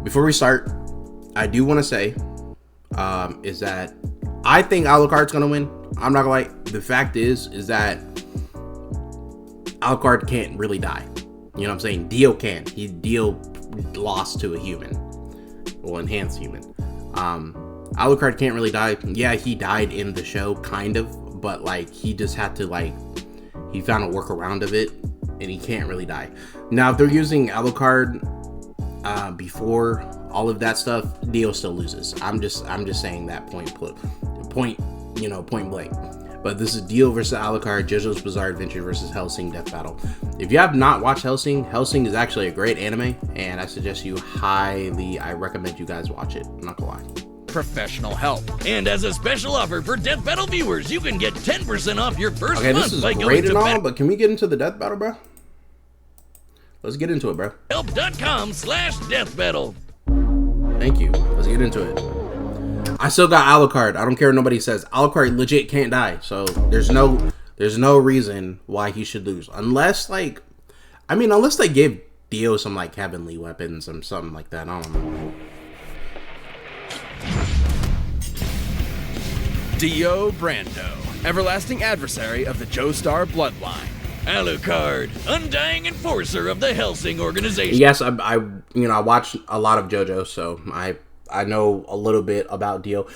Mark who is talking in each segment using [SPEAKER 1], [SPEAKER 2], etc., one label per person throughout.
[SPEAKER 1] Before we start, I do want to say, is that I think Alucard's gonna win. I'm not gonna lie. The fact is that Alucard can't really die. You know what I'm saying? Dio can. Dio lost to a human, well, enhanced human. Alucard can't really die. Yeah, he died in the show, kind of, but like he just had to he found a workaround of it, and he can't really die. Now, if they're using Alucard before all of that stuff, Dio still loses. I'm just saying that point blank. But this is Dio versus Alucard, JoJo's Bizarre Adventure versus Hellsing Death Battle. If you have not watched Hellsing is actually a great anime, and I suggest you I recommend you guys watch it. I'm not gonna lie.
[SPEAKER 2] Professional help. And as a special offer for Death Battle viewers, you can get 10% off your first month.
[SPEAKER 1] This is
[SPEAKER 2] by
[SPEAKER 1] great
[SPEAKER 2] going
[SPEAKER 1] and
[SPEAKER 2] to
[SPEAKER 1] all, but can we get into the Death Battle, bro? Let's get into it, bro.
[SPEAKER 2] Help.com/Death Battle.
[SPEAKER 1] Thank you. Let's get into it. I still got Alucard. I don't care what nobody says. Alucard legit can't die. So there's no reason why he should lose. Unless they give Dio some heavenly weapons or something like that. I don't know.
[SPEAKER 3] Dio Brando, everlasting adversary of the Joestar bloodline.
[SPEAKER 2] Alucard, undying enforcer of the Hellsing organization.
[SPEAKER 1] Yes, I watched a lot of JoJo's, so I know a little bit about Dio.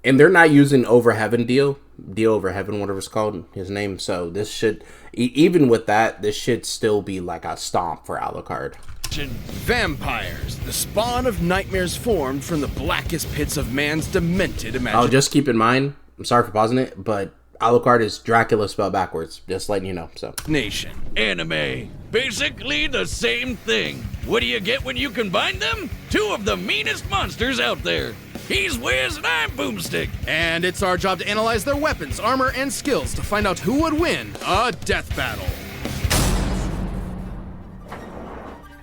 [SPEAKER 1] And they're not using Over Heaven Dio Over Heaven, whatever it's called, his name. So this should, even with that, this should still be like a stomp for Alucard.
[SPEAKER 3] Vampires, the spawn of nightmares formed from the blackest pits of man's demented imagination.
[SPEAKER 1] Oh, just keep in mind, I'm sorry for pausing it, but Alucard is Dracula spelled backwards. Just letting you know. So
[SPEAKER 3] nation.
[SPEAKER 2] Anime. Basically the same thing. What do you get when you combine them? Two of the meanest monsters out there. He's Wiz and I'm Boomstick.
[SPEAKER 3] And it's our job to analyze their weapons, armor, and skills to find out who would win a death battle.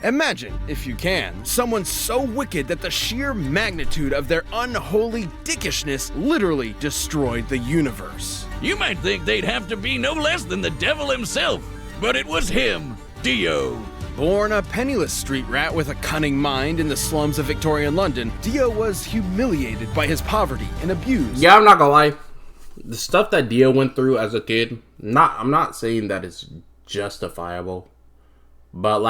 [SPEAKER 3] Imagine, if you can, someone so wicked that the sheer magnitude of their unholy dickishness literally destroyed the universe.
[SPEAKER 2] You might think they'd have to be no less than the devil himself, but it was him, Dio.
[SPEAKER 3] Born a penniless street rat with a cunning mind in the slums of Victorian London, Dio was humiliated by his poverty and abused.
[SPEAKER 1] Yeah, I'm not gonna lie. The stuff that Dio went through as a kid, I'm not saying that it's justifiable, but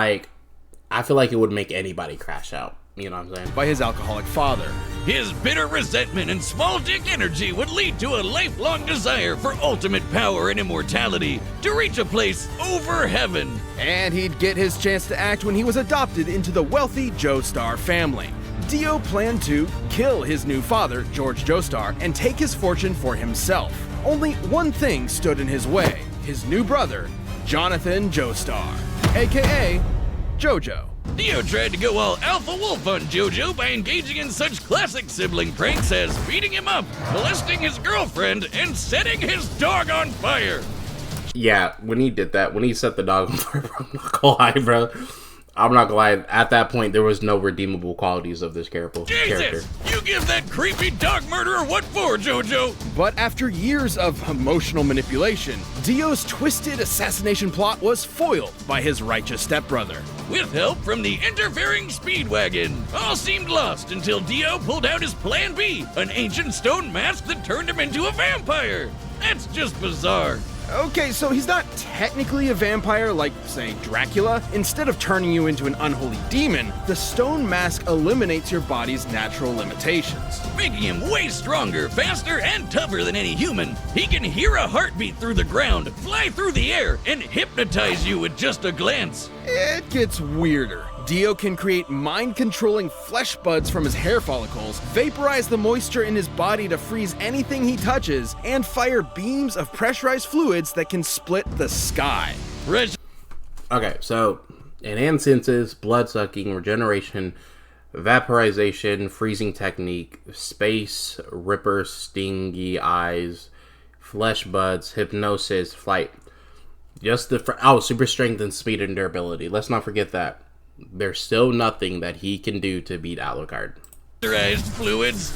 [SPEAKER 1] I feel like it would make anybody crash out. You know what I'm saying?
[SPEAKER 3] By his alcoholic father.
[SPEAKER 2] His bitter resentment and small dick energy would lead to a lifelong desire for ultimate power and immortality to reach a place over heaven.
[SPEAKER 3] And he'd get his chance to act when he was adopted into the wealthy Joestar family. Dio planned to kill his new father, George Joestar, and take his fortune for himself. Only one thing stood in his way: his new brother, Jonathan Joestar, aka JoJo.
[SPEAKER 2] Dio tried to go all alpha wolf on JoJo by engaging in such classic sibling pranks as beating him up, molesting his girlfriend, and setting his dog on fire.
[SPEAKER 1] Yeah, when he did that, when he set the dog on fire, I'm not gonna lie, bro. I'm not gonna lie. At that point, there was no redeemable qualities of this character.
[SPEAKER 2] Jesus! You give that creepy dog murderer what for, JoJo?
[SPEAKER 3] But after years of emotional manipulation, Dio's twisted assassination plot was foiled by his righteous stepbrother.
[SPEAKER 2] With help from the interfering Speedwagon, all seemed lost until Dio pulled out his Plan B, an ancient stone mask that turned him into a vampire. That's just bizarre.
[SPEAKER 3] Okay, so he's not technically a vampire like, say, Dracula. Instead of turning you into an unholy demon, the stone mask eliminates your body's natural limitations.
[SPEAKER 2] Making him way stronger, faster, and tougher than any human. He can hear a heartbeat through the ground, fly through the air, and hypnotize you with just a glance.
[SPEAKER 3] It gets weirder. Dio can create mind-controlling flesh buds from his hair follicles, vaporize the moisture in his body to freeze anything he touches, and fire beams of pressurized fluids that can split the sky.
[SPEAKER 1] Okay, so enhanced senses, blood-sucking, regeneration, vaporization, freezing technique, space, ripper, stingy eyes, flesh buds, hypnosis, flight. Just super strength and speed and durability. Let's not forget that. There's still nothing that he can do to beat Alucard.
[SPEAKER 2] Pressurized fluids.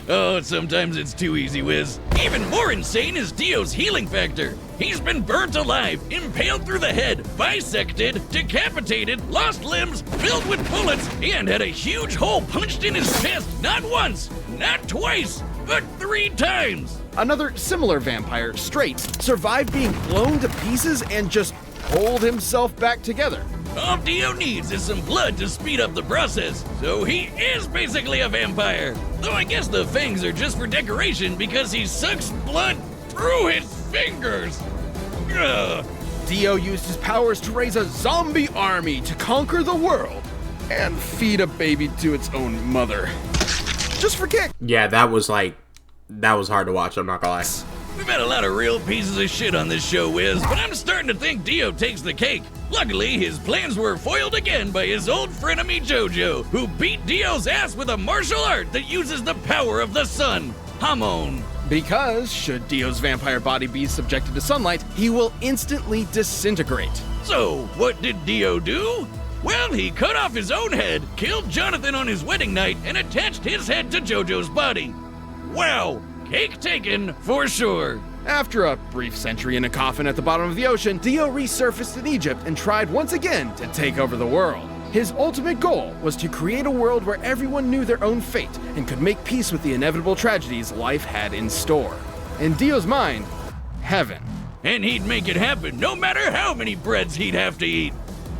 [SPEAKER 2] Oh, sometimes it's too easy, Wiz. Even more insane is Dio's healing factor. He's been burnt alive, impaled through the head, bisected, decapitated, lost limbs, filled with bullets, and had a huge hole punched in his chest not once, not twice, but 3 times.
[SPEAKER 3] Another similar vampire, Straight, survived being blown to pieces and just pulled himself back together.
[SPEAKER 2] All Dio needs is some blood to speed up the process, so he is basically a vampire. Though I guess the fangs are just for decoration because he sucks blood through his fingers. Ugh.
[SPEAKER 3] Dio used his powers to raise a zombie army to conquer the world and feed a baby to its own mother. Just for kicks.
[SPEAKER 1] Yeah, that was hard to watch, I'm not gonna lie.
[SPEAKER 2] We've had a lot of real pieces of shit on this show, Wiz, but I'm starting to think Dio takes the cake. Luckily, his plans were foiled again by his old frenemy JoJo, who beat Dio's ass with a martial art that uses the power of the sun. Hamon.
[SPEAKER 3] Because, should Dio's vampire body be subjected to sunlight, he will instantly disintegrate.
[SPEAKER 2] So, what did Dio do? Well, he cut off his own head, killed Jonathan on his wedding night, and attached his head to JoJo's body. Wow, cake taken for sure.
[SPEAKER 3] After a brief century in a coffin at the bottom of the ocean, Dio resurfaced in Egypt and tried once again to take over the world. His ultimate goal was to create a world where everyone knew their own fate and could make peace with the inevitable tragedies life had in store. In Dio's mind, heaven.
[SPEAKER 2] And he'd make it happen no matter how many breads he'd have to eat.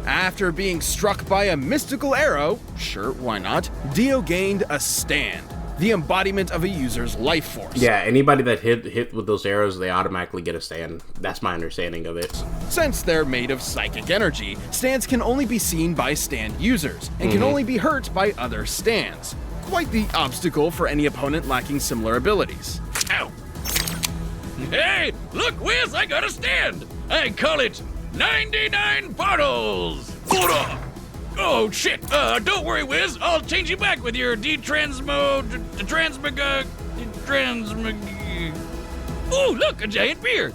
[SPEAKER 3] After being struck by a mystical arrow, sure, why not, Dio gained a stand, the embodiment of a user's life force.
[SPEAKER 1] Yeah, anybody that hit with those arrows, they automatically get a stand. That's my understanding of it.
[SPEAKER 3] Since they're made of psychic energy, stands can only be seen by stand users, and can only be hurt by other stands. Quite the obstacle for any opponent lacking similar abilities.
[SPEAKER 2] Ow! Hey, look, Wiz, I got a stand! I call it 99 bottles! Oh, shit. Don't worry, Wiz. I'll change you back with your Ooh, look, a giant beer.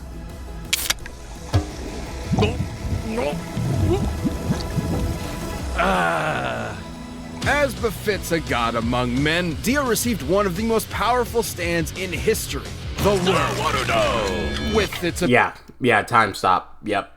[SPEAKER 3] As befits a god among men, Dio received one of the most powerful stands in history. The world. With its...
[SPEAKER 1] Yeah, time stop. Yep.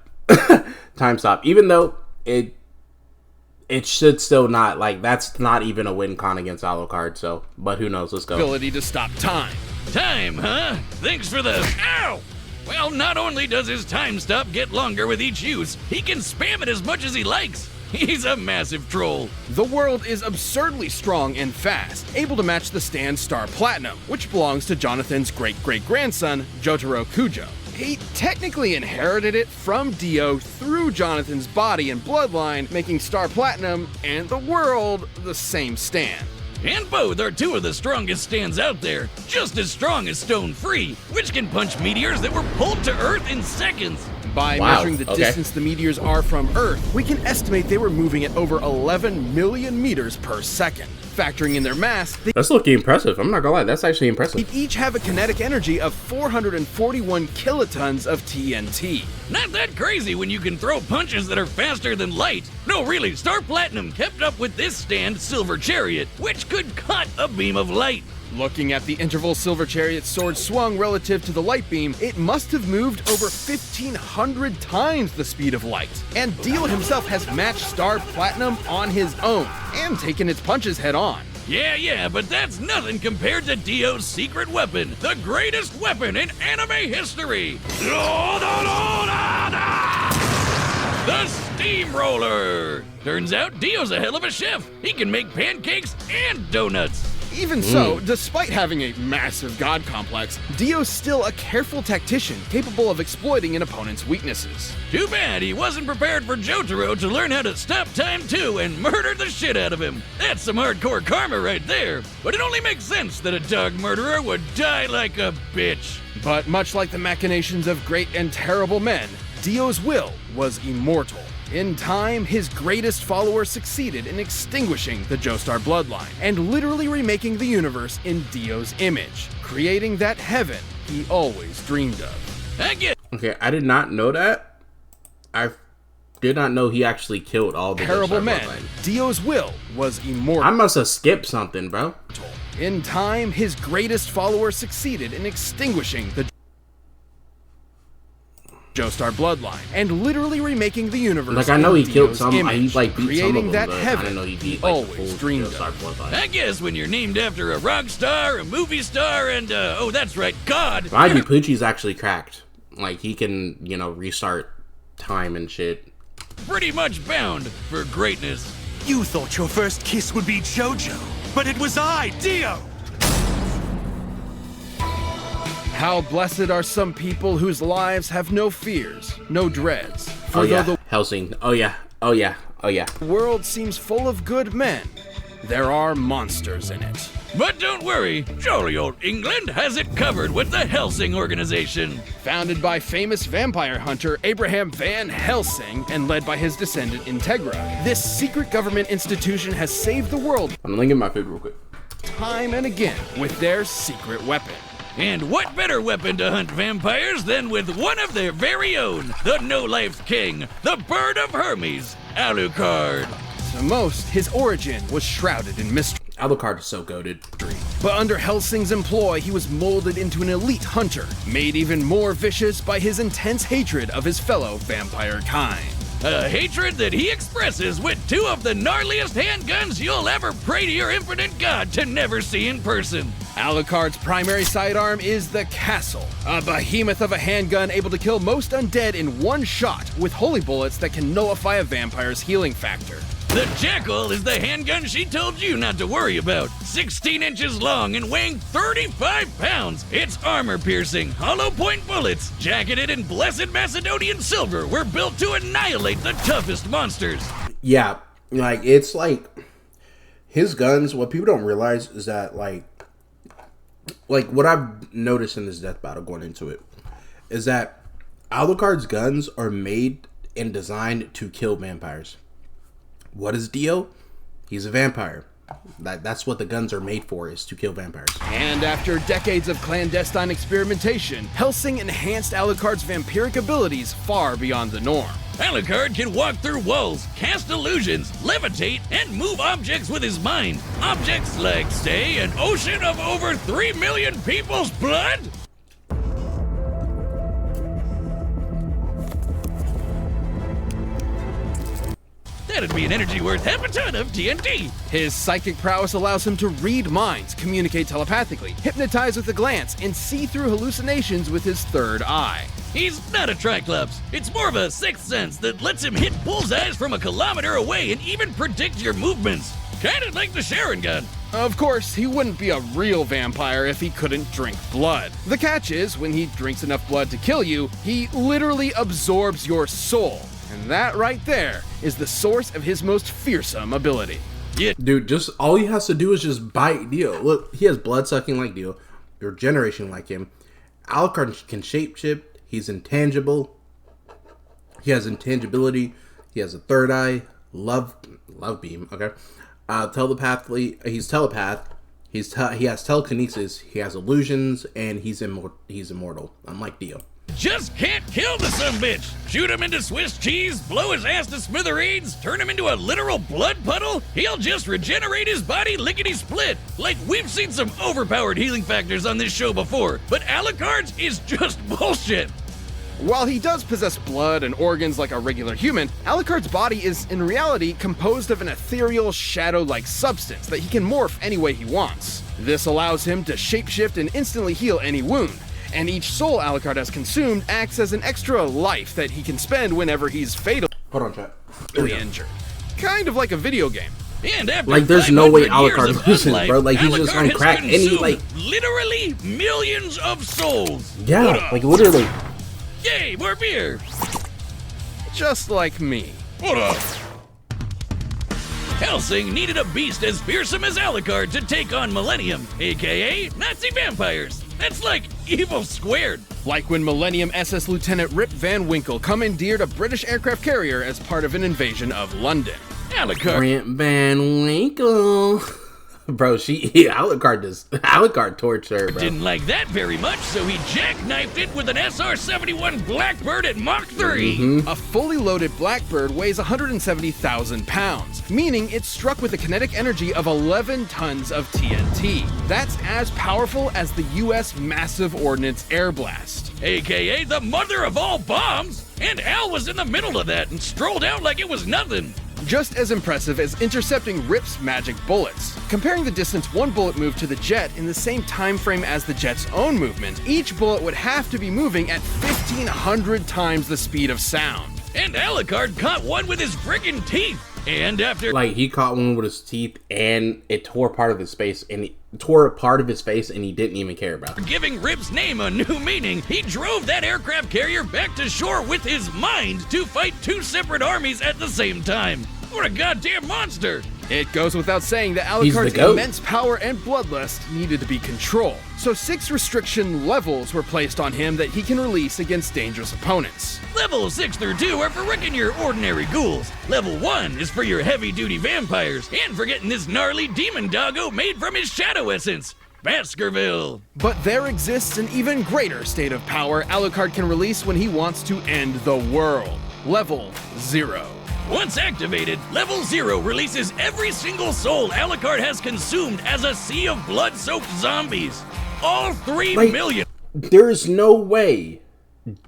[SPEAKER 1] Time stop. Even though it should still not, like, that's not even a win con against Alucard, so, but who knows, let's go.
[SPEAKER 3] Ability to stop time.
[SPEAKER 2] Time, huh? Thanks for the... Ow! Well, not only does his time stop get longer with each use, he can spam it as much as he likes. He's a massive troll.
[SPEAKER 3] The world is absurdly strong and fast, able to match the stand Star Platinum, which belongs to Jonathan's great-great-grandson, Jotaro Kujo. He technically inherited it from Dio through Jonathan's body and bloodline, making Star Platinum and the world the same stand.
[SPEAKER 2] And both are two of the strongest stands out there, just as strong as Stone Free, which can punch meteors that were pulled to Earth in seconds.
[SPEAKER 3] By measuring the distance the meteors are from Earth, we can estimate they were moving at over 11 million meters per second. Factoring in their mass,
[SPEAKER 1] That's looking impressive. I'm not gonna lie, that's actually impressive.
[SPEAKER 3] they each have a kinetic energy of 441 kilotons of TNT.
[SPEAKER 2] Not that crazy when you can throw punches that are faster than light. No, really, Star Platinum kept up with this stand, Silver Chariot, which could cut a beam of light.
[SPEAKER 3] Looking at the interval Silver Chariot's sword swung relative to the light beam, it must have moved over 1,500 times the speed of light. And Dio himself has matched Star Platinum on his own, and taken its punches head on.
[SPEAKER 2] Yeah, but that's nothing compared to Dio's secret weapon, the greatest weapon in anime history. The Steamroller! Turns out Dio's a hell of a chef. He can make pancakes and donuts.
[SPEAKER 3] Even so, despite having a massive god complex, Dio's still a careful tactician capable of exploiting an opponent's weaknesses.
[SPEAKER 2] Too bad he wasn't prepared for Jotaro to learn how to stop time too and murder the shit out of him. That's some hardcore karma right there. But it only makes sense that a dog murderer would die like a bitch.
[SPEAKER 3] But much like the machinations of great and terrible men, Dio's will was immortal. In time, his greatest follower succeeded in extinguishing the Joestar bloodline and literally remaking the universe in Dio's image, creating that heaven he always dreamed of.
[SPEAKER 1] Okay, I did not know that. I did not know he actually killed all the
[SPEAKER 3] Terrible
[SPEAKER 1] Joestar
[SPEAKER 3] men,
[SPEAKER 1] bloodline.
[SPEAKER 3] Dio's will was immortal.
[SPEAKER 1] I must have skipped something, bro.
[SPEAKER 3] In time, his greatest follower succeeded in extinguishing the Joestar bloodline and literally remaking the universe.
[SPEAKER 1] Like, I know he killed
[SPEAKER 3] Dio's
[SPEAKER 1] some,
[SPEAKER 3] image,
[SPEAKER 1] he like beat
[SPEAKER 3] creating
[SPEAKER 1] some of them,
[SPEAKER 3] that
[SPEAKER 1] but I
[SPEAKER 3] heaven
[SPEAKER 1] didn't know he beat
[SPEAKER 3] he
[SPEAKER 1] like the
[SPEAKER 3] always
[SPEAKER 1] full
[SPEAKER 3] dreamed
[SPEAKER 1] Joestar
[SPEAKER 3] of.
[SPEAKER 1] bloodline.
[SPEAKER 2] I guess when you're named after a rock star, a movie star, and, oh, that's right, God.
[SPEAKER 1] Ivy Poochie's actually cracked. Like, he can, you know, restart time and shit.
[SPEAKER 2] Pretty much bound for greatness.
[SPEAKER 4] You thought your first kiss would be JoJo, but it was I, Dio!
[SPEAKER 3] How blessed are some people whose lives have no fears, no dreads. For
[SPEAKER 1] Oh yeah,
[SPEAKER 3] though
[SPEAKER 1] Hellsing. Oh yeah, oh yeah, oh yeah.
[SPEAKER 3] the world seems full of good men, there are monsters in it.
[SPEAKER 2] But don't worry, jolly old England has it covered with the Hellsing organization.
[SPEAKER 3] Founded by famous vampire hunter Abraham Van Helsing and led by his descendant Integra, this secret government institution has saved the world
[SPEAKER 1] I'm gonna get my food real quick.
[SPEAKER 3] time and again with their secret weapon.
[SPEAKER 2] And what better weapon to hunt vampires than with one of their very own, the no-life king, the bird of Hermes, Alucard.
[SPEAKER 3] To most, his origin was shrouded in mystery.
[SPEAKER 1] Alucard is so goated.
[SPEAKER 3] But under Helsing's employ, he was molded into an elite hunter, made even more vicious by his intense hatred of his fellow vampire kind.
[SPEAKER 2] A hatred that he expresses with two of the gnarliest handguns you'll ever pray to your infinite God to never see in person.
[SPEAKER 3] Alucard's primary sidearm is the Castle, a behemoth of a handgun able to kill most undead in one shot with holy bullets that can nullify a vampire's healing factor.
[SPEAKER 2] The Jackal is the handgun she told you not to worry about. 16 inches long and weighing 35 pounds. It's armor-piercing, hollow-point bullets, jacketed in blessed Macedonian silver, were built to annihilate the toughest monsters.
[SPEAKER 1] Yeah, like, it's like, his guns, what people don't realize is that, like what I've noticed in this death battle going into it, is that Alucard's guns are made and designed to kill vampires. What is Dio? He's a vampire. That's what the guns are made for, is to kill vampires.
[SPEAKER 3] And after decades of clandestine experimentation, Helsing enhanced Alucard's vampiric abilities far beyond the norm.
[SPEAKER 2] Alucard can walk through walls, cast illusions, levitate, and move objects with his mind. Objects like, say, an ocean of over 3 million people's blood? That'd be an energy worth half a ton of TNT.
[SPEAKER 3] His psychic prowess allows him to read minds, communicate telepathically, hypnotize with a glance, and see through hallucinations with his third eye.
[SPEAKER 2] He's not a Triclops. It's more of a sixth sense that lets him hit bullseyes from a kilometer away and even predict your movements. Kinda like the Sharon gun.
[SPEAKER 3] Of course, he wouldn't be a real vampire if he couldn't drink blood. The catch is, when he drinks enough blood to kill you, he literally absorbs your soul. And that right there is the source of his most fearsome ability.
[SPEAKER 2] Yeah.
[SPEAKER 1] Dude, just all he has to do is just bite Dio. Look, he has blood sucking like Dio, regeneration like him. Alucard can shapeshift. He's intangible. He has intangibility. He has a third eye. Love beam. Okay. Telepathically, he's telepath. He has telekinesis. He has illusions, and he's immortal. Unlike Dio.
[SPEAKER 2] Just can't kill the sumbitch. Shoot him into Swiss cheese, blow his ass to smithereens, turn him into a literal blood puddle. He'll just regenerate his body lickety-split. Like, we've seen some overpowered healing factors on this show before, but Alucard's is just bullshit.
[SPEAKER 3] While he does possess blood and organs like a regular human, Alucard's body is in reality composed of an ethereal, shadow-like substance that he can morph any way he wants. This allows him to shapeshift and instantly heal any wound. And each soul Alucard has consumed acts as an extra life that he can spend whenever he's fatally
[SPEAKER 1] Hold on, chat.
[SPEAKER 3] injured. Kind of like a video game.
[SPEAKER 2] And after
[SPEAKER 1] Like, there's no way
[SPEAKER 2] 500 years
[SPEAKER 1] Alucard
[SPEAKER 2] of
[SPEAKER 1] loses,
[SPEAKER 2] unlife,
[SPEAKER 1] bro. Like, he's just
[SPEAKER 2] Alucard
[SPEAKER 1] on
[SPEAKER 2] has
[SPEAKER 1] crack. And he, like...
[SPEAKER 2] consumed literally millions of souls.
[SPEAKER 1] Yeah, like, literally.
[SPEAKER 2] Yay, more beer.
[SPEAKER 3] Just like me.
[SPEAKER 2] What up? Hellsing needed a beast as fearsome as Alucard to take on Millennium, aka Nazi vampires. That's like evil squared.
[SPEAKER 3] Like when Millennium SS Lieutenant Rip Van Winkle commandeered a British aircraft carrier as part of an invasion of London.
[SPEAKER 2] Alucard
[SPEAKER 1] Rip Van Winkle. Bro, Alucard torched her, bro.
[SPEAKER 2] Didn't like that very much, so he jackknifed it with an SR-71 Blackbird at Mach 3.
[SPEAKER 3] A fully loaded Blackbird weighs 170,000 pounds, meaning it struck with a kinetic energy of 11 tons of TNT. That's as powerful as the US Massive Ordnance Air Blast.
[SPEAKER 2] AKA the mother of all bombs, and Al was in the middle of that and strolled out like it was nothing.
[SPEAKER 3] Just as impressive as intercepting Rip's magic bullets. Comparing the distance one bullet moved to the jet in the same time frame as the jet's own movement, each bullet would have to be moving at 1,500 times the speed of sound.
[SPEAKER 2] And Alucard caught one with his friggin' teeth. And after
[SPEAKER 1] Like, he caught one with his teeth, and it tore part of his face, and he didn't even care about it.
[SPEAKER 2] giving Rip's name a new meaning, he drove that aircraft carrier back to shore with his mind to fight two separate armies at the same time. What a goddamn monster!
[SPEAKER 3] It goes without saying that
[SPEAKER 1] He's the
[SPEAKER 3] Alucard's
[SPEAKER 1] GOAT.
[SPEAKER 3] immense power and bloodlust needed to be controlled, so 6 restriction levels were placed on him that he can release against dangerous opponents.
[SPEAKER 2] Levels 6 through 2 are for wrecking your ordinary ghouls. Level 1 is for your heavy-duty vampires, and for getting this gnarly demon doggo made from his shadow essence, Baskerville.
[SPEAKER 3] But there exists an even greater state of power Alucard can release when he wants to end the world. Level 0.
[SPEAKER 2] Once activated, Level 0 releases every single soul Alucard has consumed as a sea of blood-soaked zombies. All 3
[SPEAKER 1] Like,
[SPEAKER 2] million.
[SPEAKER 1] There's no way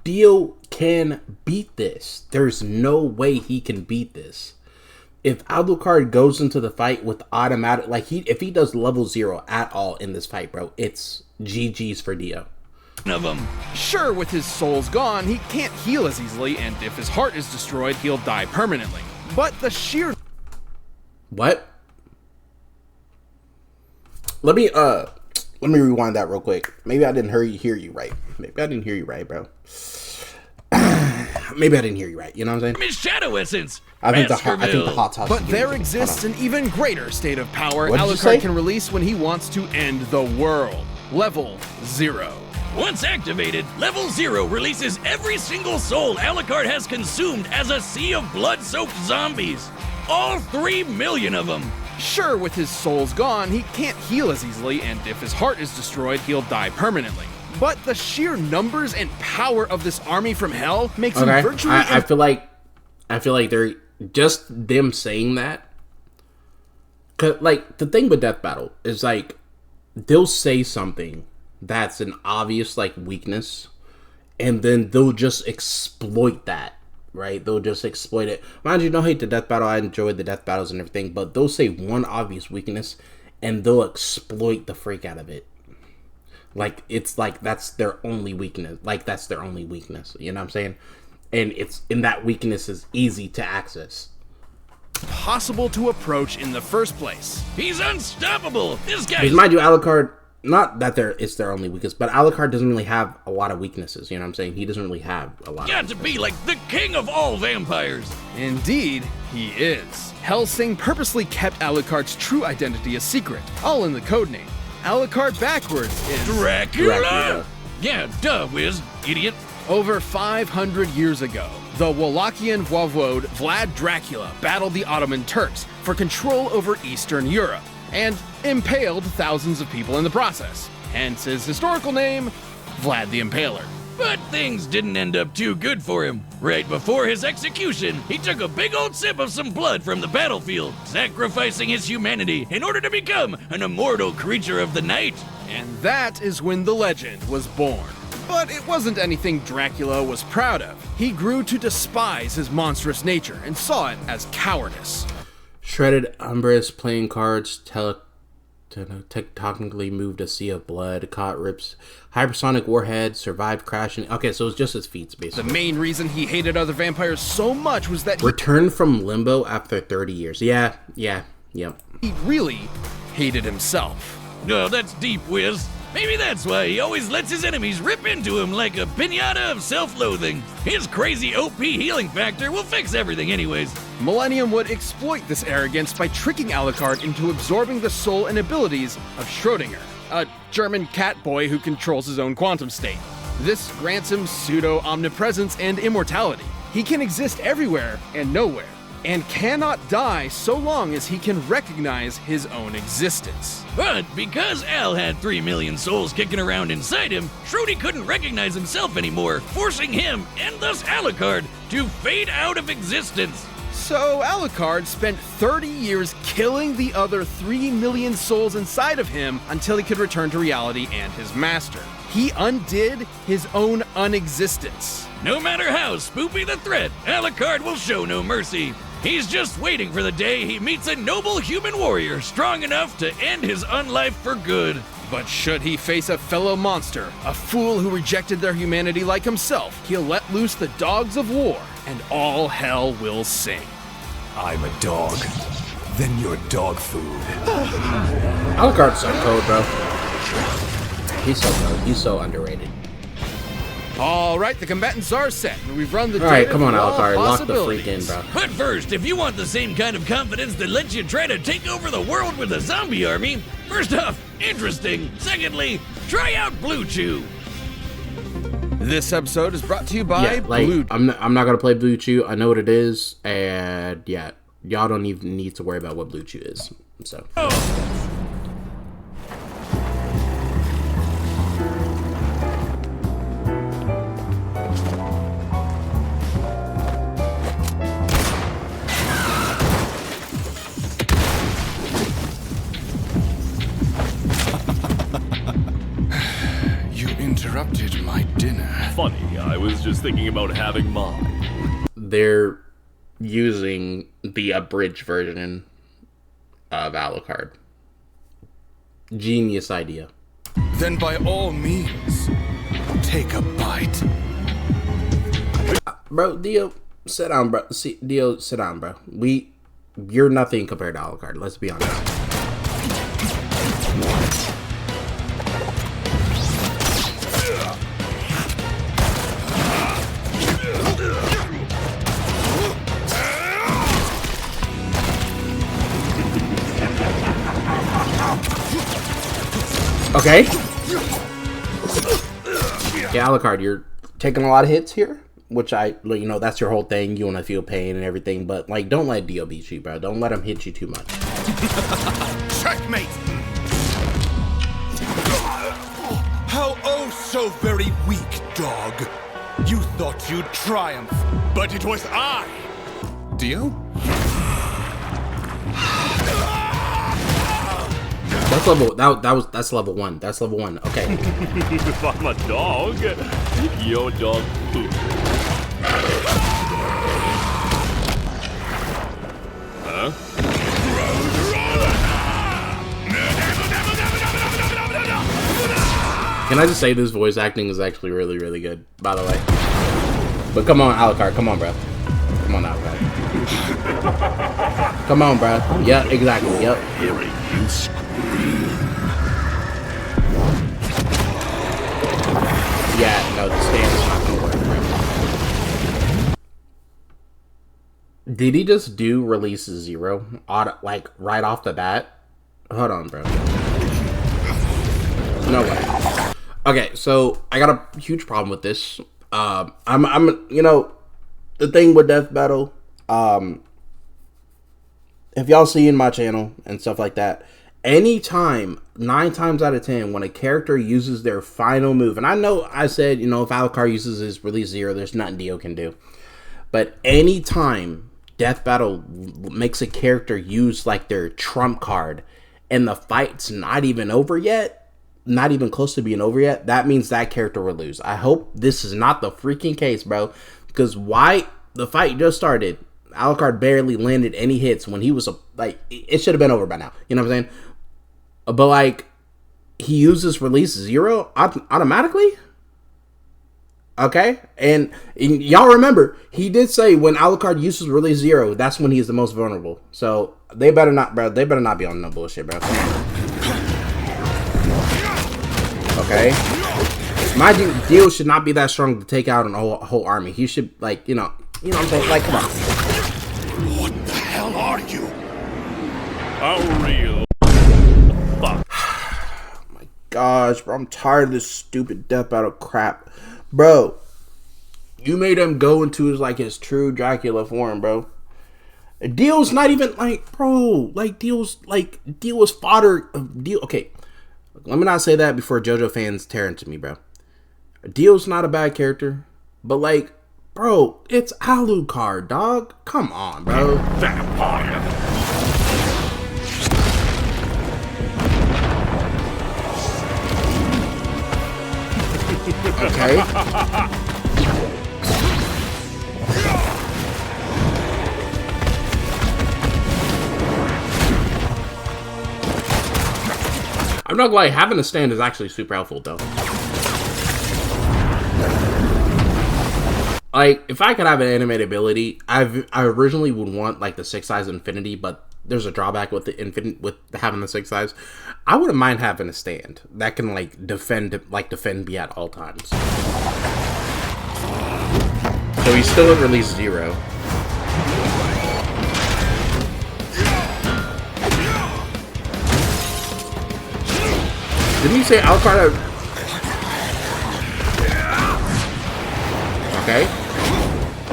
[SPEAKER 1] Dio can beat this. There's no way he can beat this. If Alucard goes into the fight with automatic, if he does level 0 at all in this fight, bro, it's GG's for Dio.
[SPEAKER 2] Of them.
[SPEAKER 3] Sure, with his souls gone, he can't heal as easily, and if his heart is destroyed, he'll die permanently. But the sheer...
[SPEAKER 1] What? Let me rewind that real quick. Maybe I didn't hear you right. Maybe I didn't hear you right, bro. Maybe I didn't hear you right. You know what I'm saying?
[SPEAKER 2] His shadow essence.
[SPEAKER 1] I think the
[SPEAKER 2] Baskerville.
[SPEAKER 1] hot sauce.
[SPEAKER 3] But
[SPEAKER 1] is
[SPEAKER 3] there
[SPEAKER 1] getting-
[SPEAKER 3] exists an even greater state of power
[SPEAKER 1] What did you say?
[SPEAKER 3] Alucard can release when he wants to end the world. Level 0.
[SPEAKER 2] Once activated, Level 0 releases every single soul Alucard has consumed as a sea of blood-soaked zombies. All 3 million of them.
[SPEAKER 3] Sure, with his souls gone, he can't heal as easily, and if his heart is destroyed, he'll die permanently. But the sheer numbers and power of this army from hell makes him
[SPEAKER 1] Okay,
[SPEAKER 3] virtually...
[SPEAKER 1] I feel like they're just them saying that. 'Cause, like, the thing with Death Battle is, like, they'll say something that's an obvious, like, weakness, and then they'll just exploit that, right? They'll just exploit it. Mind you, don't hate the Death Battle. I enjoyed the Death Battles and everything, but they'll say one obvious weakness, and they'll exploit the freak out of it. Like, it's like that's their only weakness. Like, that's their only weakness. You know what I'm saying? And that weakness is easy to access.
[SPEAKER 3] Possible to approach in the first place.
[SPEAKER 2] He's unstoppable. This
[SPEAKER 1] Because
[SPEAKER 2] guy's
[SPEAKER 1] mind you, Alucard, not that it's their only weakness, but Alucard doesn't really have a lot of weaknesses. You know what I'm saying? He doesn't really have a lot.
[SPEAKER 2] got to be like the king of all vampires.
[SPEAKER 3] Indeed, he is. Hellsing purposely kept Alucard's true identity a secret, all in the codename. Alucard backwards is
[SPEAKER 2] Dracula? Yeah, duh, Wiz, idiot.
[SPEAKER 3] over 500 years ago. The Wallachian voivode Vlad Dracula battled the Ottoman Turks for control over Eastern Europe and impaled thousands of people in the process. Hence his historical name, Vlad the Impaler.
[SPEAKER 2] But things didn't end up too good for him. Right before his execution, he took a big old sip of some blood from the battlefield, sacrificing his humanity in order to become an immortal creature of the night.
[SPEAKER 3] And that is when the legend was born. But it wasn't anything Dracula was proud of. He grew to despise his monstrous nature and saw it as cowardice.
[SPEAKER 1] Shredded Umbris playing cards, tectonically moved a sea of blood, caught Rip's hypersonic warhead, survived crashing. Okay, so it's just his feats,
[SPEAKER 3] The
[SPEAKER 1] basically.
[SPEAKER 3] main reason he hated other vampires so much was that
[SPEAKER 1] Returned from limbo after 30 years. Yep.
[SPEAKER 3] he really hated himself.
[SPEAKER 2] Oh, that's deep, Wiz. Maybe that's why he always lets his enemies rip into him like a piñata of self-loathing. His crazy OP healing factor will fix everything anyways.
[SPEAKER 3] Millennium would exploit this arrogance by tricking Alucard into absorbing the soul and abilities of Schrödinger, a German cat boy who controls his own quantum state. This grants him pseudo-omnipresence and immortality. He can exist everywhere and nowhere. and cannot die so long as he can recognize his own existence.
[SPEAKER 2] But because Al had 3 million souls kicking around inside him, Shruti couldn't recognize himself anymore, forcing him, and thus Alucard, to fade out of existence.
[SPEAKER 3] So Alucard spent 30 years killing the other 3 million souls inside of him until he could return to reality and his master. He undid his own unexistence.
[SPEAKER 2] No matter how spoopy the threat, Alucard will show no mercy. He's just waiting for the day he meets a noble human warrior strong enough to end his unlife for good.
[SPEAKER 3] But should he face a fellow monster, a fool who rejected their humanity like himself, he'll let loose the dogs of war, and all hell will sing.
[SPEAKER 4] I'm a dog. Then you're dog food.
[SPEAKER 1] Alucard's so cold, bro. He's so cold. He's so underrated.
[SPEAKER 3] All right, the combatants are set, and we've run the
[SPEAKER 1] All right,
[SPEAKER 3] gamut
[SPEAKER 1] come on,
[SPEAKER 3] through all
[SPEAKER 1] Alucard. Lock the freak in,
[SPEAKER 3] possibilities.
[SPEAKER 1] bro.
[SPEAKER 2] But first, if you want the same kind of confidence that lets you try to take over the world with a zombie army, first off, interesting. Secondly, try out Blue Chew.
[SPEAKER 3] This episode is brought to you by
[SPEAKER 1] Yeah, like,
[SPEAKER 3] Blue.
[SPEAKER 1] I'm not gonna play Blue Chew. I know what it is, and yeah, y'all don't even need to worry about what Blue Chew is. So.
[SPEAKER 4] You interrupted my dinner.
[SPEAKER 5] Funny, I was just thinking about having mine.
[SPEAKER 1] They're using the abridged version of Alucard. Genius idea.
[SPEAKER 4] Then by all means, take a bite.
[SPEAKER 1] Bro, Dio, sit down, bro. Dio, sit down, bro. You're nothing compared to Alucard. Let's be honest. Okay. Yeah, Alucard, you're taking a lot of hits here, which that's your whole thing. You want to feel pain and everything, but like, don't let Dio beat you, bro. Don't let him hit you too much.
[SPEAKER 4] Checkmate! How oh so very weak, dog. You thought you'd triumph, but it was I. Dio?
[SPEAKER 1] That's level. That's level 1. That's level 1. Okay.
[SPEAKER 5] If I'm a dog, you're dog food. Huh?
[SPEAKER 1] Can I just say this voice acting is actually really, really good, by the way. But come on, Alucard. Come on, bro. Come on, Alucard. Come on, bro. Yeah, exactly. Yep.
[SPEAKER 5] Hearing you scream.
[SPEAKER 1] Yeah, no, the stand's not gonna work, bro. Did he just do release 0? Like, right off the bat? Hold on, bro. No way. Okay, so I got a huge problem with this. The thing with Death Battle, if y'all see in my channel and stuff like that, anytime, 9 times out of 10, when a character uses their final move, and I know I said, if Alucard uses his release 0, there's nothing Dio can do. But anytime Death Battle makes a character use like their trump card and the fight's not even over yet, not even close to being over yet, that means that character will lose. I hope this is not the freaking case, bro. Because the fight just started. Alucard barely landed any hits when he was it should have been over by now. You know what I'm saying? But like, he uses release 0 automatically. Okay, and y'all remember he did say when Alucard uses release 0, that's when he's the most vulnerable. So they better not, bro. They better not be on no bullshit, bro. Okay. Mind you, Dio should not be that strong to take out a whole army. He should, you know what I'm saying? Like, come on.
[SPEAKER 4] What the hell are you?
[SPEAKER 5] A real fuck.
[SPEAKER 1] Oh my gosh, bro. I'm tired of this stupid Death Battle crap. Bro, you made him go into his true Dracula form, bro. Dio's not even like, bro. Like Dio was fodder of Dio. Okay, let me not say that before JoJo fans tear into me, bro. Dio's not a bad character, but like, bro, it's Alucard, dog. Come on, bro.
[SPEAKER 5] Vampire.
[SPEAKER 1] Okay. I'm not gonna lie, having a stand is actually super helpful though. Like, if I could have an animated ability, I originally would want like the 6 eyes infinity, but there's a drawback with the with having the 6 eyes. I wouldn't mind having a stand that can like defend me at all times. So he's still at release 0. Didn't you say Alucard? Okay.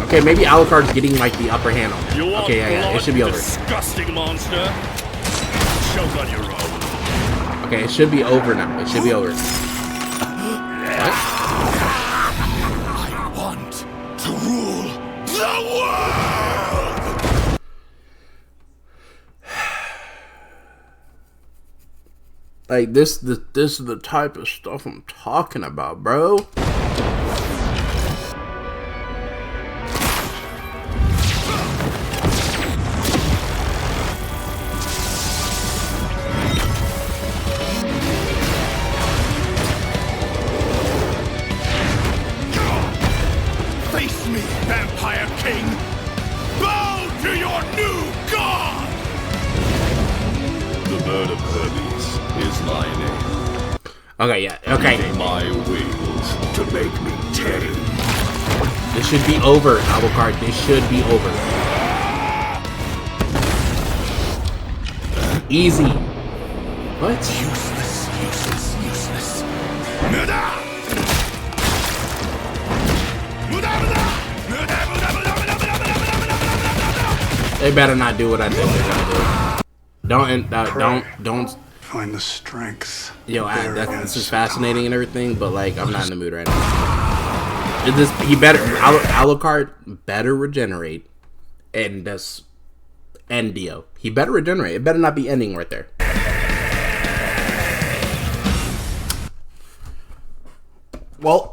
[SPEAKER 1] Okay, maybe Alucard's getting like the upper hand on him. Okay, yeah, it should be over.
[SPEAKER 5] Disgusting monster. Choke on your own.
[SPEAKER 1] Okay, it should be over now. It should be over. What?
[SPEAKER 4] I want to rule the world!
[SPEAKER 1] Like, this is the type of stuff I'm talking about, bro.
[SPEAKER 4] Face me, Vampire King! Bow to your new god!
[SPEAKER 5] The bird of Hermes is my name.
[SPEAKER 1] Okay, yeah, okay.
[SPEAKER 5] My wings to make me tame.
[SPEAKER 1] This should be over, Alucard. This should be over. Easy. What?
[SPEAKER 4] Useless. Muda!
[SPEAKER 1] They better not do what I think they're gonna do. Don't.
[SPEAKER 6] Find the strength.
[SPEAKER 1] Yo, this is fascinating and everything, but like, I'm not in the mood right now. Alucard better regenerate, and Dio. He better regenerate. It better not be ending right there. Well,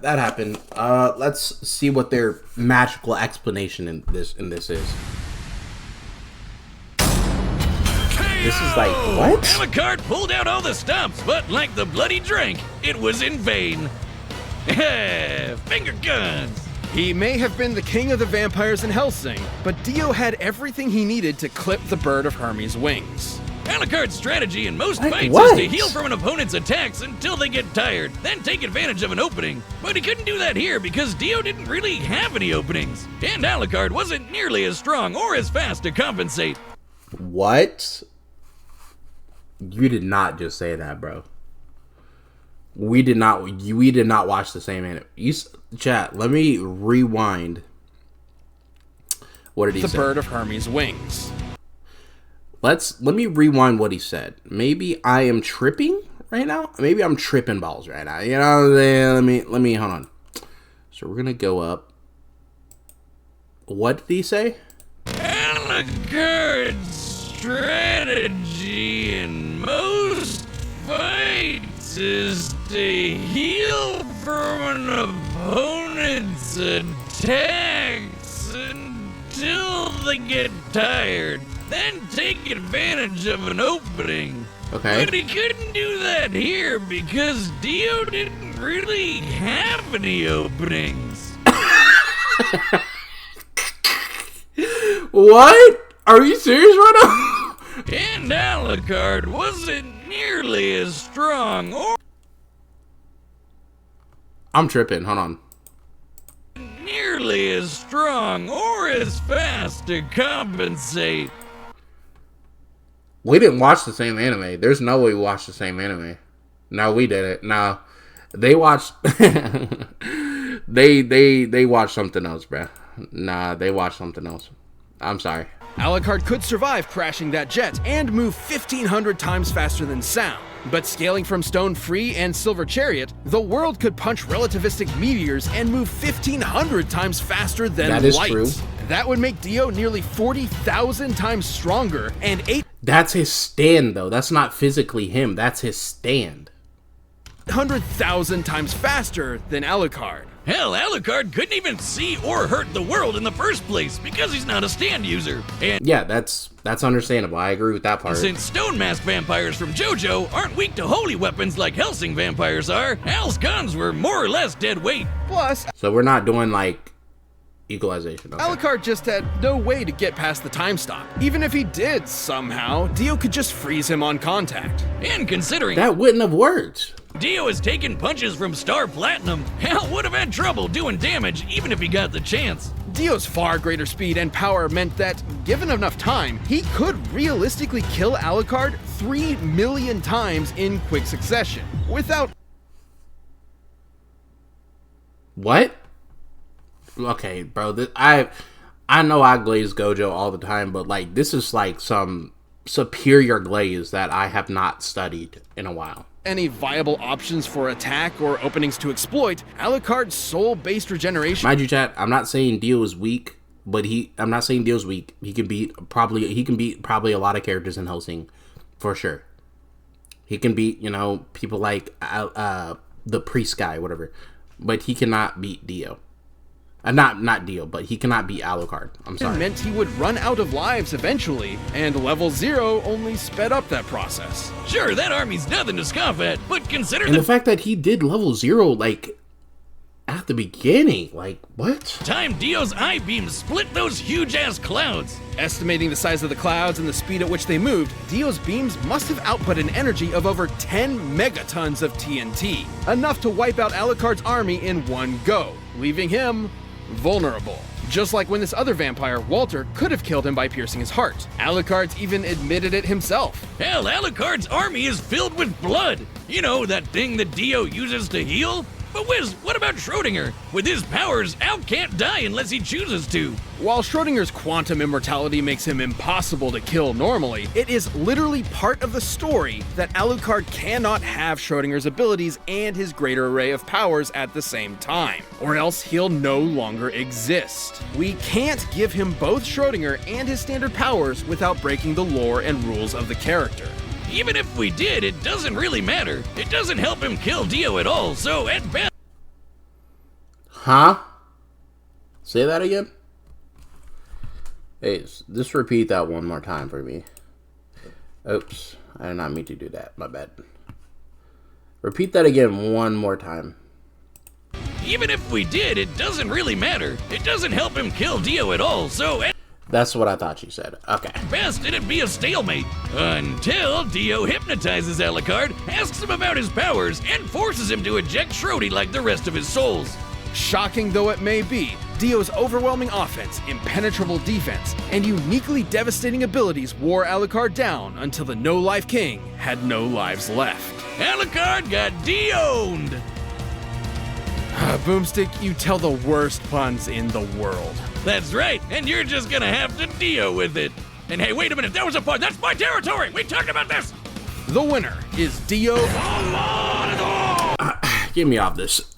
[SPEAKER 1] that happened. Let's see what their magical explanation in this is. This is like, what?
[SPEAKER 2] Alucard pulled out all the stops, but like the bloody drink, it was in vain. Finger guns.
[SPEAKER 3] He may have been the king of the vampires in Hellsing, but Dio had everything he needed to clip the bird of Hermes' wings.
[SPEAKER 2] Alucard's strategy in most
[SPEAKER 1] Like
[SPEAKER 2] fights
[SPEAKER 1] what?
[SPEAKER 2] is to heal from an opponent's attacks until they get tired, then take advantage of an opening. But he couldn't do that here because Dio didn't really have any openings, and Alucard wasn't nearly as strong or as fast to compensate.
[SPEAKER 1] What? You did not just say that, bro. We did not watch the same anime. Chat, let me rewind. What did he say?
[SPEAKER 3] The bird of Hermes' wings.
[SPEAKER 1] Let me rewind what he said. Maybe I am tripping right now. Maybe I'm tripping balls right now. You know what I'm saying? Let me hold on. So we're gonna go up. What did he say?
[SPEAKER 2] Alucard's strategy in most fights is to heal from an opponent's attacks until they get tired, then take advantage of an opening.
[SPEAKER 1] Okay.
[SPEAKER 2] But he couldn't do that here because Dio didn't really have any openings.
[SPEAKER 1] What? Are you serious right now?
[SPEAKER 2] And Alucard wasn't nearly as strong or
[SPEAKER 1] I'm tripping. Hold on.
[SPEAKER 2] nearly as strong or as fast to compensate.
[SPEAKER 1] We didn't watch the same anime. There's no way we watched the same anime. No, we didn't. No, they watched. they watched something else, bruh. Nah, they watched something else. I'm sorry.
[SPEAKER 3] Alucard could survive crashing that jet and move 1,500 times faster than sound. But scaling from Stone Free and Silver Chariot, the world could punch relativistic meteors and move 1,500 times faster than light.
[SPEAKER 1] That is true.
[SPEAKER 3] That would make Dio nearly 40,000 times stronger and
[SPEAKER 1] That's his stand, though. That's not physically him. That's his stand.
[SPEAKER 3] 800,000 times faster than Alucard.
[SPEAKER 2] Hell, Alucard couldn't even see or hurt the world in the first place because he's not a stand user. And
[SPEAKER 1] Yeah, that's understandable. I agree with that part.
[SPEAKER 2] since stone mask vampires from JoJo aren't weak to holy weapons like Hellsing vampires are, Hal's guns were more or less dead weight.
[SPEAKER 3] Plus,
[SPEAKER 1] So we're not doing, like, equalization. Okay.
[SPEAKER 3] Alucard just had no way to get past the time stop. Even if he did somehow, Dio could just freeze him on contact.
[SPEAKER 2] And considering
[SPEAKER 1] That wouldn't have worked.
[SPEAKER 2] Dio has taken punches from Star Platinum, Hal would have had trouble doing damage even if he got the chance.
[SPEAKER 3] Dio's far greater speed and power meant that, given enough time, he could realistically kill Alucard 3 million times in quick succession, without
[SPEAKER 1] What? Okay, bro. I know I glaze Gojo all the time, but like this is like some superior glaze that I have not studied in a while.
[SPEAKER 3] any viable options for attack or openings to exploit, Alucard's soul-based regeneration...
[SPEAKER 1] Mind you, chat, I'm not saying Dio is weak, but I'm not saying Dio's weak. He can beat probably a lot of characters in Hellsing, for sure. He can beat, you know, people like the priest guy, whatever. But he cannot beat Dio. Not Dio, but he cannot beat Alucard. I'm sorry.
[SPEAKER 3] It meant he would run out of lives eventually, and level 0 only sped up that process.
[SPEAKER 2] Sure, that army's nothing to scoff at, but consider
[SPEAKER 1] And the fact that he did level 0, like, at the beginning, like, what?
[SPEAKER 2] time Dio's eye beams split those huge-ass clouds.
[SPEAKER 3] Estimating the size of the clouds and the speed at which they moved, Dio's beams must have output an energy of over 10 megatons of TNT, enough to wipe out Alucard's army in one go, leaving him vulnerable. Just like when this other vampire, Walter, could have killed him by piercing his heart. Alucard's even admitted it himself.
[SPEAKER 2] Hell, Alucard's army is filled with blood. You know, that thing that Dio uses to heal? But Wiz, what about Schrodinger? With his powers, Al can't die unless he chooses to.
[SPEAKER 3] While Schrodinger's quantum immortality makes him impossible to kill normally, it is literally part of the story that Alucard cannot have Schrodinger's abilities and his greater array of powers at the same time, or else he'll no longer exist. We can't give him both Schrodinger and his standard powers without breaking the lore and rules of the character.
[SPEAKER 2] Even if we did, it doesn't really matter. It doesn't help him kill Dio at all, so at best...
[SPEAKER 1] Huh? Say that again? Hey, just repeat that one more time for me. Oops, I did not mean to do that. My bad. Repeat that again one more time.
[SPEAKER 2] Even if we did, it doesn't really matter. It doesn't help him kill Dio at all, so at
[SPEAKER 1] That's what I thought you said. Okay.
[SPEAKER 2] best it'd be a stalemate. Until Dio hypnotizes Alucard, asks him about his powers, and forces him to eject Schrody like the rest of his souls.
[SPEAKER 3] Shocking though it may be, Dio's overwhelming offense, impenetrable defense, and uniquely devastating abilities wore Alucard down until the No-Life King had no lives left.
[SPEAKER 2] Alucard got Dio-owned.
[SPEAKER 3] Boomstick, you tell the worst puns in the world.
[SPEAKER 2] That's right, and you're just gonna have to deal with it. And hey, wait a minute, that was a pun. That's my territory. We talked about this.
[SPEAKER 3] The winner is Dio.
[SPEAKER 1] Get me off this.